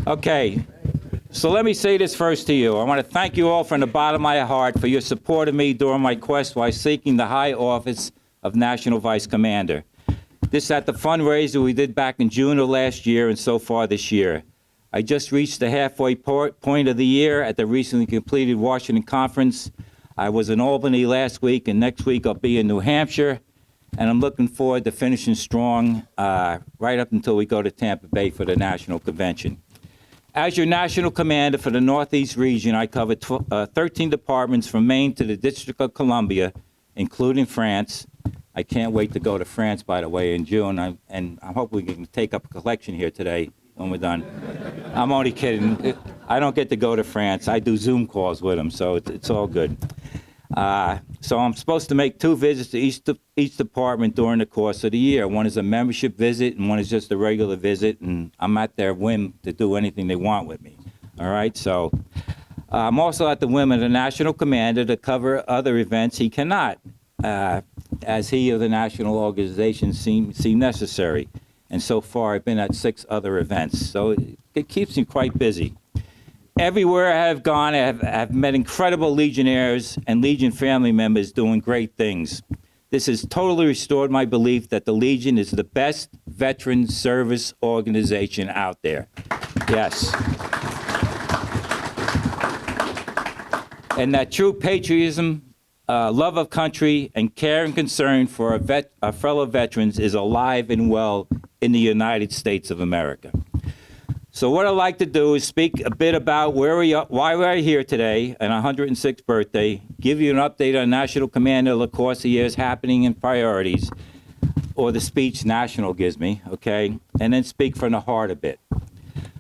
Okay, so let me say this first to you. I want to thank you all from the bottom of my heart for your support of me during my quest while seeking the high office of National Vice Commander. This at the fundraiser we did back in June of last year and so far this year. I just reached the halfway point of the year at the recently completed Washington Conference. I was in Albany last week, and next week I'll be in New Hampshire, and I'm looking forward to finishing strong right up until we go to Tampa Bay for the National Convention. As your National Commander for the Northeast region, I cover 13 departments from Maine to the District of Columbia, including France. I can't wait to go to France, by the way, in June, and I hope we can take up a collection here today when we're done. I'm only kidding. I don't get to go to France. I do Zoom calls with them, so it's all good. So I'm supposed to make 2 visits to each department during the course of the year. One is a membership visit, and one is just a regular visit, and I'm at their whim to do anything they want with me. All right, so I'm also at the whim of the National Commander to cover other events he cannot, as he or the national organization seem necessary. And so far, I've been at 6 other events, so it keeps me quite busy. Everywhere I have gone, I've met incredible Legionnaires and Legion family members doing great things. This has totally restored my belief that the Legion is the best veteran service organization out there. Yes. And that true patriotism, love of country, and care and concern for our fellow veterans is alive and well in the United States of America. So what I'd like to do is speak a bit about why we're here today, on our 106th birthday, give you an update on National Commander LaCourse year's happening and priorities, or the speech National gives me, okay, and then speak from the heart a bit.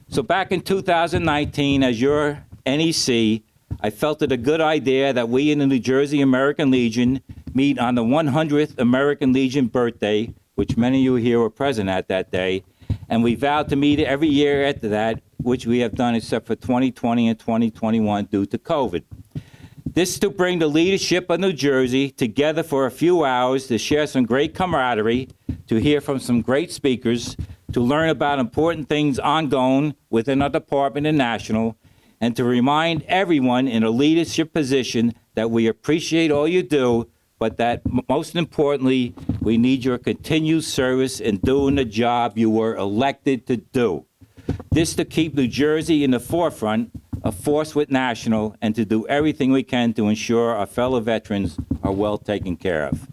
So back in 2019, as your NEC, I felt it a good idea that we in the New Jersey American Legion meet on the 100th American Legion birthday, which many of you here were present at that day, and we vowed to meet every year after that, which we have done except for 2020 and 2021 due to COVID. This is to bring the leadership of New Jersey together for a few hours to share some great camaraderie, to hear from some great speakers, to learn about important things ongoing within our department and national, and to remind everyone in a leadership position that we appreciate all you do, but that most importantly, we need your continued service in doing the job you were elected to do. This to keep New Jersey in the forefront of force with National, and to do everything we can to ensure our fellow veterans are well taken care of.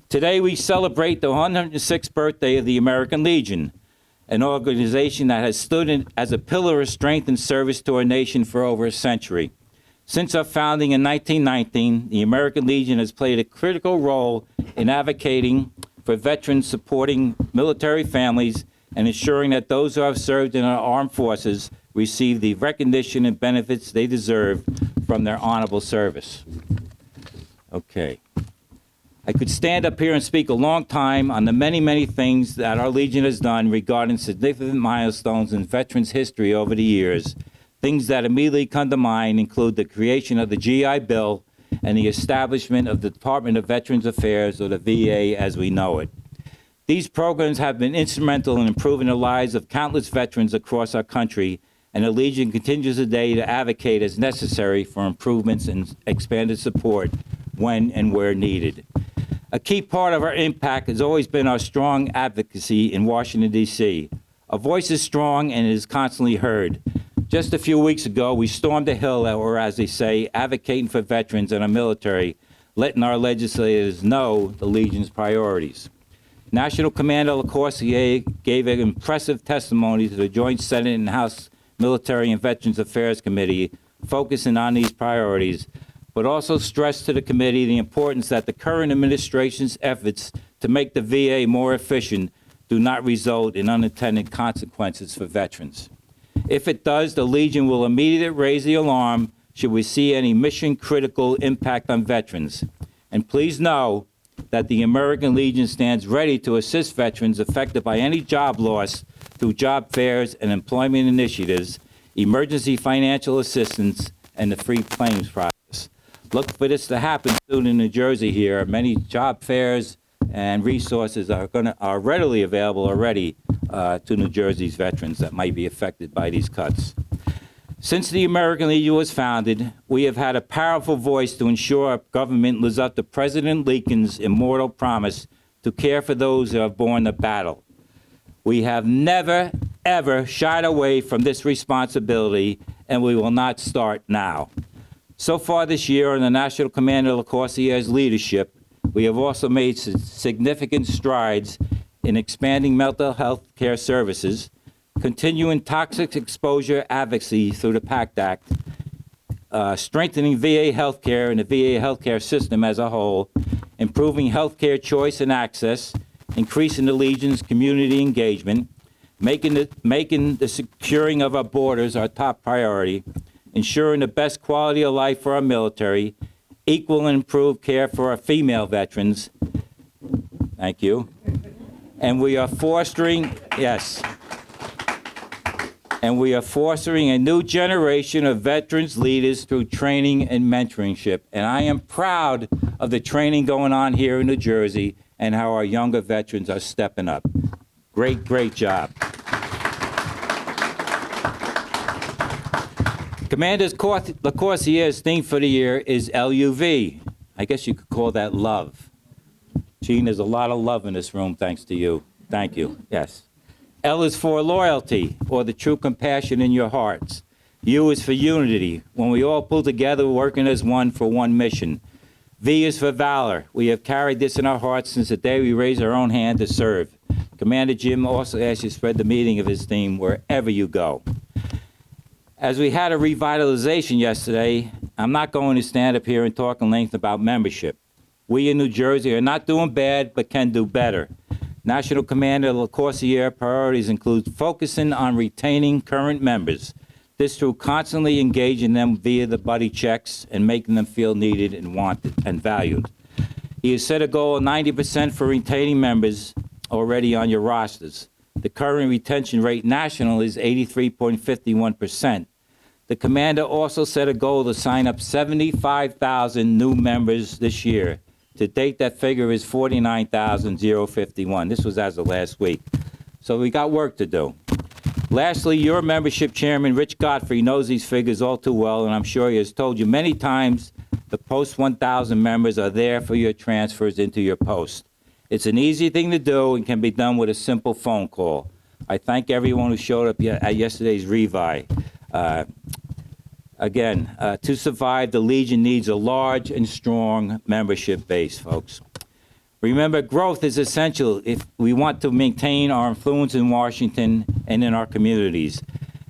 Today we celebrate the 106th birthday of the American Legion, an organization that has stood as a pillar of strength and service to our nation for over a century. Since our founding in 1919, the American Legion has played a critical role in advocating for veterans, supporting military families, and ensuring that those who have served in our armed forces receive the recognition and benefits they deserve from their honorable service. Okay. I could stand up here and speak a long time on the many, many things that our Legion has done regarding significant milestones in veterans' history over the years. Things that immediately come to mind include the creation of the GI Bill and the establishment of the Department of Veterans Affairs, or the VA as we know it. These programs have been instrumental in improving the lives of countless veterans across our country, and the Legion continues today to advocate as necessary for improvements and expanded support when and where needed. A key part of our impact has always been our strong advocacy in Washington, D.C. Our voice is strong and is constantly heard. Just a few weeks ago, we stormed the Hill, or as they say, advocating for veterans and our military, letting our legislators know the Legion's priorities. National Commander LaCourse gave an impressive testimony to the Joint Senate and House Military and Veterans Affairs Committee, focusing on these priorities, but also stressed to the committee the importance that the current administration's efforts to make the VA more efficient do not result in unintended consequences for veterans. If it does, the Legion will immediately raise the alarm should we see any mission-critical impact on veterans. And please know that the American Legion stands ready to assist veterans affected by any job loss through job fairs and employment initiatives, emergency financial assistance, and the free claims process. Look for this to happen soon in New Jersey here. Many job fairs and resources are readily available already to New Jersey's veterans that might be affected by these cuts. Since the American Legion was founded, we have had a powerful voice to ensure our government lives up to President Lincoln's immortal promise to care for those who have borne the battle. We have never, ever shied away from this responsibility, and we will not start now. So far this year, under National Commander LaCourcier's leadership, we have also made significant strides in expanding mental health care services, continuing toxic exposure advocacy through the PACT Act, strengthening VA healthcare and the VA healthcare system as a whole, improving healthcare choice and access, increasing the Legion's community engagement, making the securing of our borders our top priority, ensuring the best quality of life for our military, equal and improved care for our female veterans. Thank you. And we are fostering, yes. And we are fostering a new generation of veterans leaders through training and mentorship. And I am proud of the training going on here in New Jersey and how our younger veterans are stepping up. Great, great job. Commander LaCourcier's theme for the year is LUV. I guess you could call that love. Gene, there's a lot of love in this room thanks to you. Thank you. Yes. L is for loyalty, or the true compassion in your hearts. U is for unity, when we all pull together working as one for one mission. V is for valor. We have carried this in our hearts since the day we raised our own hand to serve. Commander Jim also asks you to spread the meaning of his theme wherever you go. As we had a revitalization yesterday, I'm not going to stand up here and talk in length about membership. We in New Jersey are not doing bad, but can do better. National Commander LaCourcier priorities include focusing on retaining current members. This through constantly engaging them via the buddy checks and making them feel needed and wanted and valued. He has set a goal of 90% for retaining members already on your rosters. The current retention rate national is 83.51%. The commander also set a goal to sign up 75,000 new members this year. To date, that figure is 49,051. This was as of last week. So we got work to do. Lastly, your membership chairman, Rich Godfrey, knows these figures all too well, and I'm sure he has told you many times the post 1,000 members are there for your transfers into your post. It's an easy thing to do and can be done with a simple phone call. I thank everyone who showed up at yesterday's revi. Again, to survive, the Legion needs a large and strong membership base, folks. Remember, growth is essential if we want to maintain our influence in Washington and in our communities.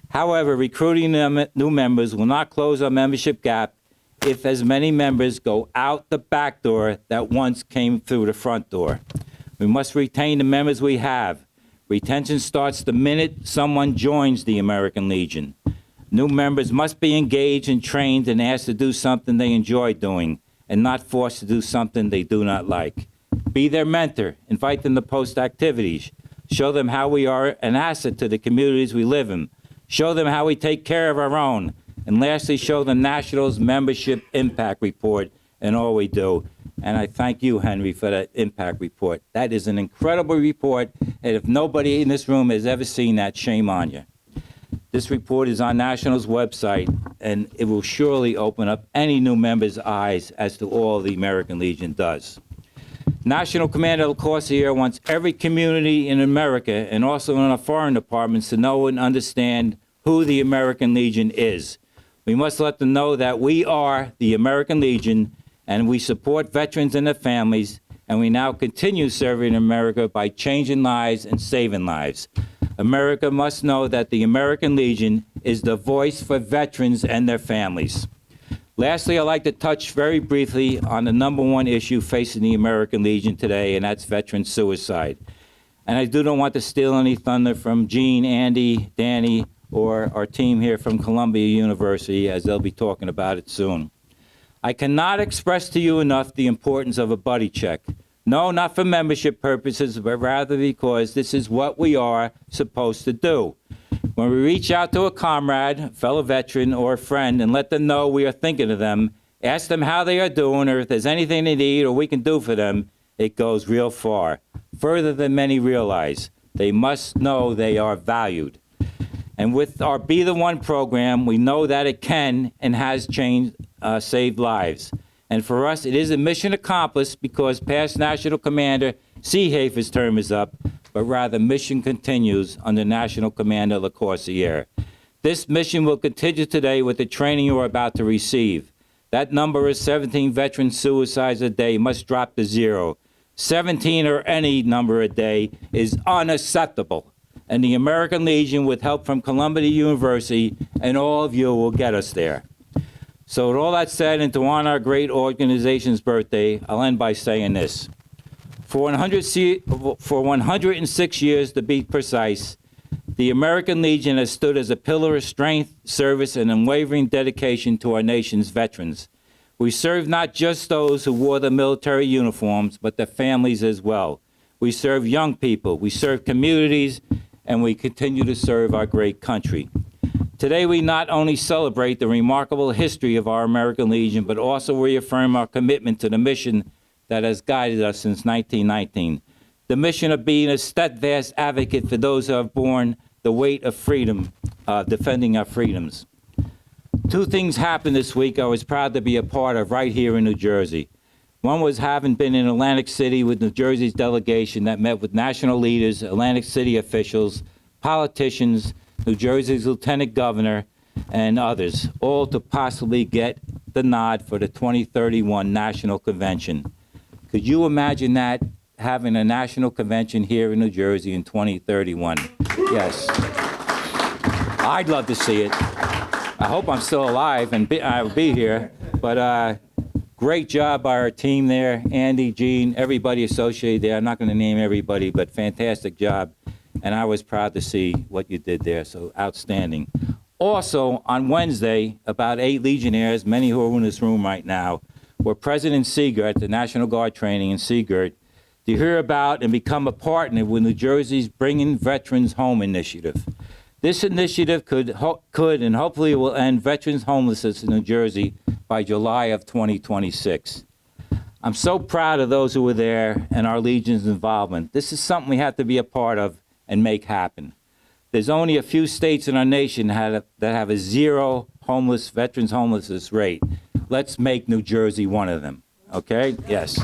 However, recruiting new members will not close our membership gap if as many members go out the back door that once came through the front door. We must retain the members we have. Retention starts the minute someone joins the American Legion. New members must be engaged and trained and asked to do something they enjoy doing and not forced to do something they do not like. Be their mentor. Invite them to post activities. Show them how we are an asset to the communities we live in. Show them how we take care of our own. And lastly, show them National's membership impact report and all we do. And I thank you, Henry, for that impact report. That is an incredible report, and if nobody in this room has ever seen that, shame on you. This report is on National's website, and it will surely open up any new member's eyes as to all the American Legion does. National Commander LaCourcier wants every community in America and also in our foreign departments to know and understand who the American Legion is. We must let them know that we are the American Legion, and we support veterans and their families, and we now continue serving America by changing lives and saving lives. America must know that the American Legion is the voice for veterans and their families. Lastly, I'd like to touch very briefly on the #1 issue facing the American Legion today, and that's veteran suicide. And I do not want to steal any thunder from Gene, Andy, Danny, or our team here from Columbia University, as they'll be talking about it soon. I cannot express to you enough the importance of a buddy check. No, not for membership purposes, but rather because this is what we are supposed to do. When we reach out to a comrade, fellow veteran, or a friend and let them know we are thinking of them, ask them how they are doing or if there's anything they need or we can do for them, it goes real far, further than many realize. They must know they are valued. And with our Be the One program, we know that it can and has changed, saved lives. And for us, it is a mission accomplished because past National Commander Seehafer's term is up, but rather mission continues under National Commander LaCourciere. This mission will continue today with the training you are about to receive. That number is 17 veteran suicides a day must drop to 0. 17 or any number a day is unacceptable. And the American Legion, with help from Columbia University and all of you, will get us there. So with all that said, and to honor our great organization's birthday, I'll end by saying this. For 106 years, to be precise, the American Legion has stood as a pillar of strength, service, and unwavering dedication to our nation's veterans. We serve not just those who wore the military uniforms, but their families as well. We serve young people, we serve communities, and we continue to serve our great country. Today, we not only celebrate the remarkable history of our American Legion, but also reaffirm our commitment to the mission that has guided us since 1919. The mission of being a steadfast advocate for those who have borne the weight of freedom, defending our freedoms. Two things happened this week I was proud to be a part of right here in New Jersey. One was having been in Atlantic City with New Jersey's delegation that met with national leaders, Atlantic City officials, politicians, New Jersey's lieutenant governor, and others, all to possibly get the nod for the 2031 National Convention. Could you imagine that, having a national convention here in New Jersey in 2031? Yes. I'd love to see it. I hope I'm still alive and I'll be here. But great job by our team there, Andy, Gene, everybody associated there. I'm not going to name everybody, but fantastic job. And I was proud to see what you did there, so outstanding. Also, on Wednesday, about 8 Legionnaires, many who are in this room right now, were present in Seagirt, the National Guard training in Seagirt, to hear about and become a partner with New Jersey's Bringing Veterans Home initiative. This initiative could and hopefully will end veterans homelessness in New Jersey by July of 2026. I'm so proud of those who were there and our Legion's involvement. This is something we have to be a part of and make happen. There's only a few states in our nation that have a 0 veterans homelessness rate. Let's make New Jersey one of them, okay? Yes.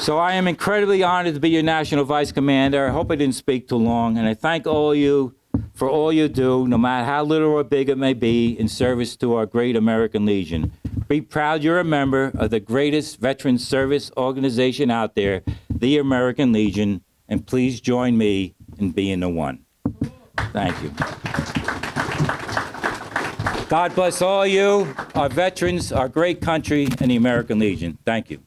So I am incredibly honored to be your National Vice Commander. I hope I didn't speak too long, and I thank all of you for all you do, no matter how little or big it may be, in service to our great American Legion. Be proud you're a member of the greatest veteran service organization out there, the American Legion, and please join me in being the one. Thank you. God bless all you, our veterans, our great country, and the American Legion. Thank you.